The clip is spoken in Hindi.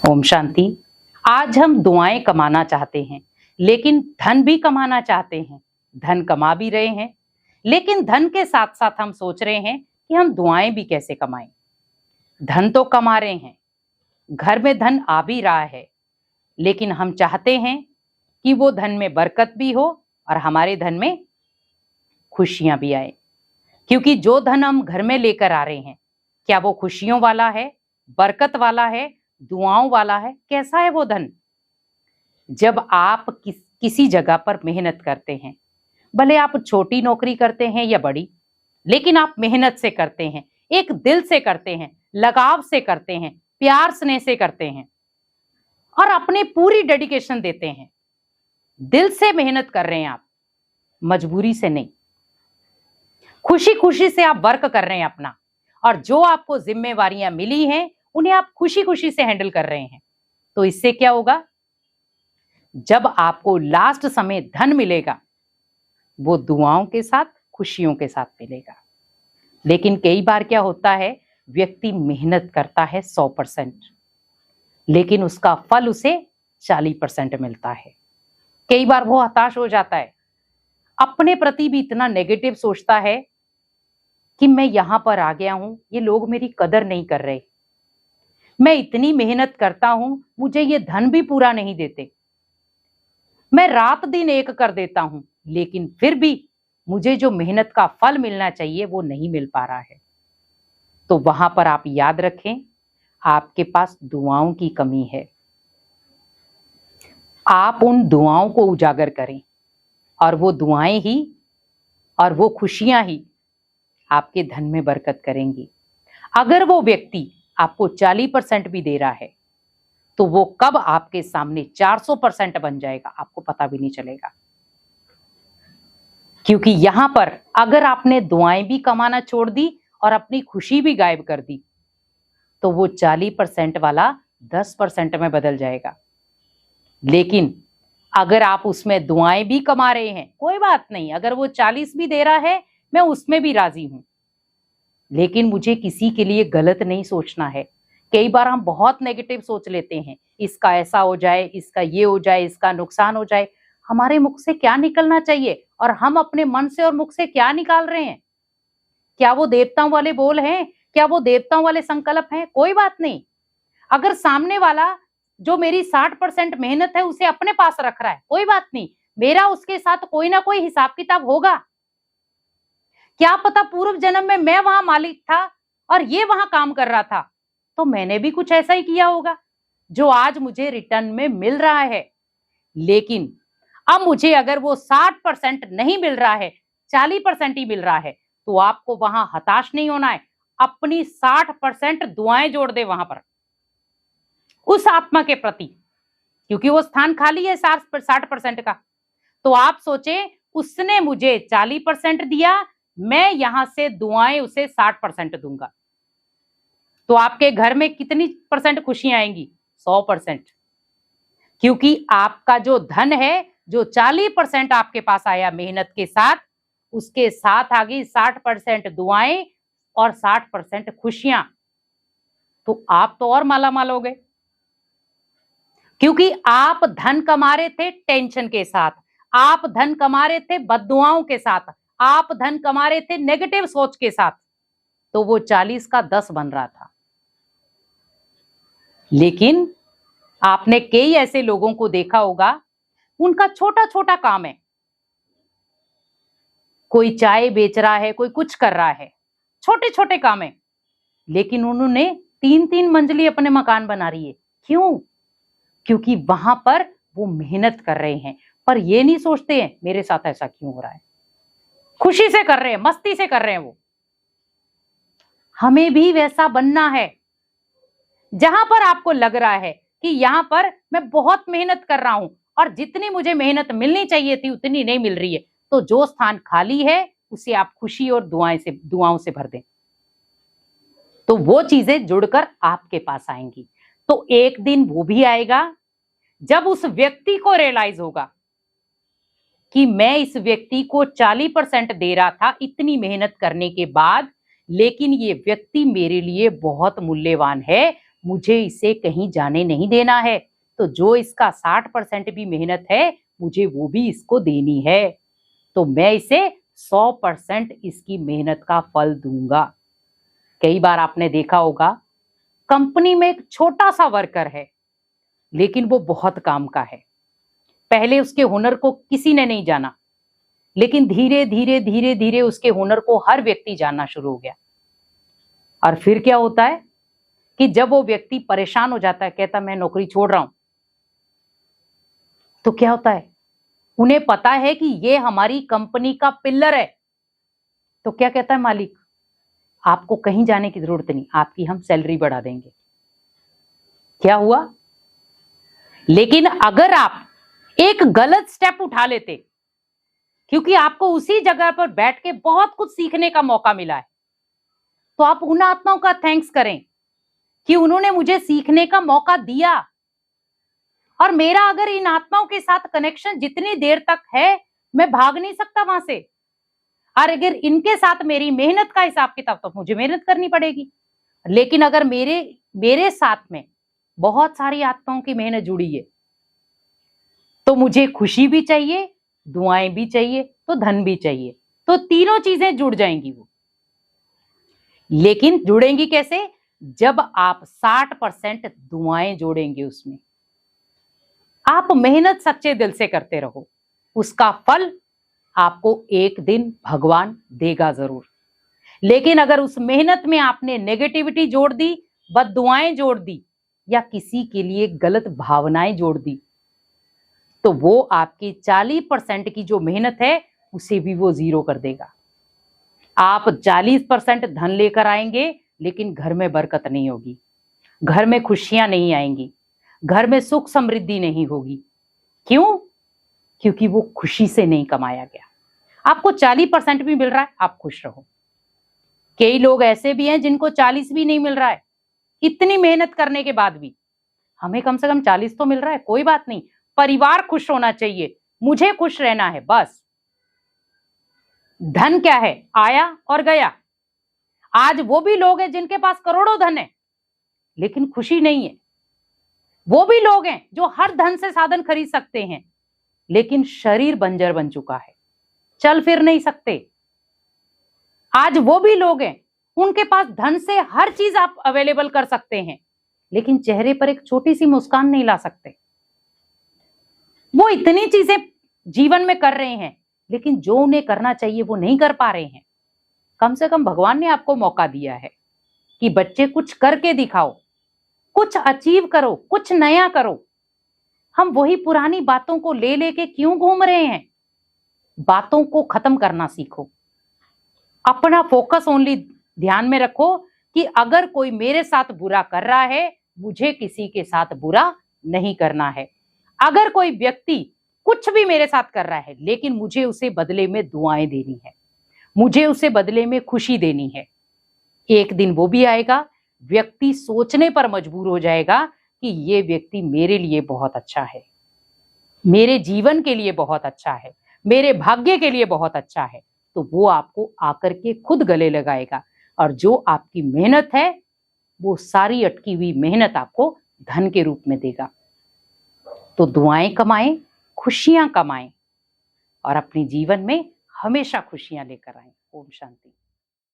ओम शांति। आज हम दुआएं कमाना चाहते हैं, लेकिन धन भी कमाना चाहते हैं। धन कमा भी रहे हैं, लेकिन धन के साथ साथ हम सोच रहे हैं कि हम दुआएं भी कैसे कमाएं। धन तो कमा रहे हैं, घर में धन आ भी रहा है, लेकिन हम चाहते हैं कि वो धन में बरकत भी हो और हमारे धन में खुशियां भी आए। क्योंकि जो धन हम घर में लेकर आ रहे हैं, क्या वो खुशियों वाला है, बरकत वाला है, दुआओं वाला है? कैसा है वो धन? जब आप किसी जगह पर मेहनत करते हैं, भले आप छोटी नौकरी करते हैं या बड़ी, लेकिन आप मेहनत से करते हैं, एक दिल से करते हैं, लगाव से करते हैं, प्यार स्नेह से करते हैं और अपनी पूरी डेडिकेशन देते हैं। दिल से मेहनत कर रहे हैं आप, मजबूरी से नहीं। खुशी खुशी से आप वर्क कर रहे हैं अपना, और जो आपको जिम्मेवारियां मिली हैं उन्हें आप खुशी खुशी से हैंडल कर रहे हैं। तो इससे क्या होगा? जब आपको लास्ट समय धन मिलेगा, वो दुआओं के साथ, खुशियों के साथ मिलेगा। लेकिन कई बार क्या होता है, व्यक्ति मेहनत करता है 100%, लेकिन उसका फल उसे 40% मिलता है। कई बार वो हताश हो जाता है, अपने प्रति भी इतना नेगेटिव सोचता है कि मैं यहां पर आ गया हूं, ये लोग मेरी कदर नहीं कर रहे, मैं इतनी मेहनत करता हूं, मुझे ये धन भी पूरा नहीं देते, मैं रात दिन एक कर देता हूं, लेकिन फिर भी मुझे जो मेहनत का फल मिलना चाहिए वो नहीं मिल पा रहा है। तो वहां पर आप याद रखें, आपके पास दुआओं की कमी है। आप उन दुआओं को उजागर करें, और वो दुआएं ही और वो खुशियां ही आपके धन में बरकत करेंगी। अगर वो व्यक्ति आपको 40% भी दे रहा है, तो वो कब आपके सामने 400% बन जाएगा, आपको पता भी नहीं चलेगा। क्योंकि यहां पर अगर आपने दुआएं भी कमाना छोड़ दी और अपनी खुशी भी गायब कर दी, तो वो 40% वाला 10% में बदल जाएगा। लेकिन अगर आप उसमें दुआएं भी कमा रहे हैं, कोई बात नहीं, अगर वो 40 भी दे रहा है, मैं उसमें भी राजी हूं, लेकिन मुझे किसी के लिए गलत नहीं सोचना है। कई बार हम बहुत नेगेटिव सोच लेते हैं, इसका ऐसा हो जाए, इसका ये हो जाए, इसका नुकसान हो जाए। हमारे मुख से क्या निकलना चाहिए और हम अपने मन से और मुख से क्या निकाल रहे हैं? क्या वो देवताओं वाले बोल हैं? क्या वो देवताओं वाले संकल्प हैं? कोई बात नहीं। अगर सामने वाला जो मेरी 60% मेहनत है उसे अपने पास रख रहा है, कोई बात नहीं, मेरा उसके साथ कोई ना कोई हिसाब किताब होगा। क्या पता पूर्व जन्म में मैं वहां मालिक था और ये वहां काम कर रहा था, तो मैंने भी कुछ ऐसा ही किया होगा जो आज मुझे रिटर्न में मिल रहा है। लेकिन अब मुझे अगर वो 60% नहीं मिल रहा है, 40% ही मिल रहा है, तो आपको वहां हताश नहीं होना है। अपनी 60% दुआएं जोड़ दे वहां पर उस आत्मा के प्रति, क्योंकि वो स्थान खाली है 60% का। तो आप सोचे, उसने मुझे 40% दिया, मैं यहां से दुआएं उसे 60% दूंगा, तो आपके घर में कितनी % खुशियां आएंगी? 100%। क्योंकि आपका जो धन है, जो 40% आपके पास आया मेहनत के साथ, उसके साथ आ गई 60% दुआएं और 60% खुशियां, तो आप तो और माला माल हो गए। क्योंकि आप धन कमा रहे थे टेंशन के साथ, आप धन कमा रहे थे बद्दुआओं के साथ, आप धन कमा रहे थे नेगेटिव सोच के साथ, तो वो 40 का 10 बन रहा था। लेकिन आपने कई ऐसे लोगों को देखा होगा, उनका छोटा छोटा काम है, कोई चाय बेच रहा है, कोई कुछ कर रहा है, छोटे छोटे काम है, लेकिन उन्होंने 3-3 मंजिली अपने मकान बना रही है। क्यों? क्योंकि वहां पर वो मेहनत कर रहे हैं, पर ये नहीं सोचते हैं मेरे साथ ऐसा क्यों हो रहा है। खुशी से कर रहे हैं, मस्ती से कर रहे हैं वो। हमें भी वैसा बनना है, जहां पर आपको लग रहा है कि यहां पर मैं बहुत मेहनत कर रहा हूं और जितनी मुझे मेहनत मिलनी चाहिए थी उतनी नहीं मिल रही है, तो जो स्थान खाली है उसे आप खुशी और दुआओं से भर दें, तो वो चीजें जुड़कर आपके पास आएंगी। तो एक दिन वो भी आएगा जब उस व्यक्ति को रियलाइज होगा कि मैं इस व्यक्ति को 40% दे रहा था इतनी मेहनत करने के बाद, लेकिन ये व्यक्ति मेरे लिए बहुत मूल्यवान है, मुझे इसे कहीं जाने नहीं देना है, तो जो इसका 60% भी मेहनत है मुझे वो भी इसको देनी है। तो मैं इसे 100% इसकी मेहनत का फल दूंगा। कई बार आपने देखा होगा, कंपनी में एक छोटा सा वर्कर है, लेकिन वो बहुत काम का है। पहले उसके हुनर को किसी ने नहीं जाना, लेकिन धीरे धीरे धीरे धीरे उसके हुनर को हर व्यक्ति जानना शुरू हो गया। और फिर क्या होता है कि जब वो व्यक्ति परेशान हो जाता है, कहता मैं नौकरी छोड़ रहा हूं, तो क्या होता है, उन्हें पता है कि ये हमारी कंपनी का पिल्लर है, तो क्या कहता है मालिक, आपको कहीं जाने की जरूरत नहीं, आपकी हम सैलरी बढ़ा देंगे। क्या हुआ? लेकिन अगर आप एक गलत स्टेप उठा लेते, क्योंकि आपको उसी जगह पर बैठ के बहुत कुछ सीखने का मौका मिला है, तो आप उन आत्माओं का थैंक्स करें कि उन्होंने मुझे सीखने का मौका दिया। और मेरा अगर इन आत्माओं के साथ कनेक्शन जितनी देर तक है, मैं भाग नहीं सकता वहां से। और अगर इनके साथ मेरी मेहनत का हिसाब किताब, तो मुझे मेहनत करनी पड़ेगी। लेकिन अगर मेरे साथ में बहुत सारी आत्माओं की मेहनत जुड़ी है, तो मुझे खुशी भी चाहिए, दुआएं भी चाहिए, तो धन भी चाहिए। तो तीनों चीजें जुड़ जाएंगी वो। लेकिन जुड़ेंगी कैसे? जब आप 60% दुआएं जोड़ेंगे उसमें। आप मेहनत सच्चे दिल से करते रहो, उसका फल आपको एक दिन भगवान देगा जरूर। लेकिन अगर उस मेहनत में आपने नेगेटिविटी जोड़ दी, बददुआएं जोड़ दी, या किसी के लिए गलत भावनाएं जोड़ दी, तो वो आपकी 40% की जो मेहनत है उसे भी वो जीरो कर देगा। आप 40% धन लेकर आएंगे, लेकिन घर में बरकत नहीं होगी, घर में खुशियां नहीं आएंगी, घर में सुख समृद्धि नहीं होगी। क्यों? क्योंकि वो खुशी से नहीं कमाया गया। आपको 40% भी मिल रहा है, आप खुश रहो। कई लोग ऐसे भी हैं जिनको 40 भी नहीं मिल रहा है, इतनी मेहनत करने के बाद भी। हमें कम से कम 40 तो मिल रहा है, कोई बात नहीं, परिवार खुश होना चाहिए, मुझे खुश रहना है बस। धन क्या है? आया और गया। आज वो भी लोग हैं जिनके पास करोड़ों धन है, लेकिन खुशी नहीं है। वो भी लोग हैं जो हर धन से साधन खरीद सकते हैं, लेकिन शरीर बंजर बन चुका है, चल फिर नहीं सकते। आज वो भी लोग हैं, उनके पास धन से हर चीज आप अवेलेबल कर सकते हैं, लेकिन चेहरे पर एक छोटी सी मुस्कान नहीं ला सकते। वो इतनी चीजें जीवन में कर रहे हैं, लेकिन जो उन्हें करना चाहिए वो नहीं कर पा रहे हैं। कम से कम भगवान ने आपको मौका दिया है कि बच्चे कुछ करके दिखाओ, कुछ अचीव करो, कुछ नया करो। हम वही पुरानी बातों को ले लेके क्यों घूम रहे हैं? बातों को खत्म करना सीखो। अपना फोकस ओनली ध्यान में रखो कि अगर कोई मेरे साथ बुरा कर रहा है, मुझे किसी के साथ बुरा नहीं करना है। अगर कोई व्यक्ति कुछ भी मेरे साथ कर रहा है, लेकिन मुझे उसे बदले में दुआएं देनी है, मुझे उसे बदले में खुशी देनी है। एक दिन वो भी आएगा, व्यक्ति सोचने पर मजबूर हो जाएगा कि ये व्यक्ति मेरे लिए बहुत अच्छा है, मेरे जीवन के लिए बहुत अच्छा है, मेरे भाग्य के लिए बहुत अच्छा है। तो वो आपको आकर के खुद गले लगाएगा, और जो आपकी मेहनत है वो सारी अटकी हुई मेहनत आपको धन के रूप में देगा। तो दुआएं कमाएं, खुशियां कमाएं, और अपने जीवन में हमेशा खुशियां लेकर आएं। ओम शांति।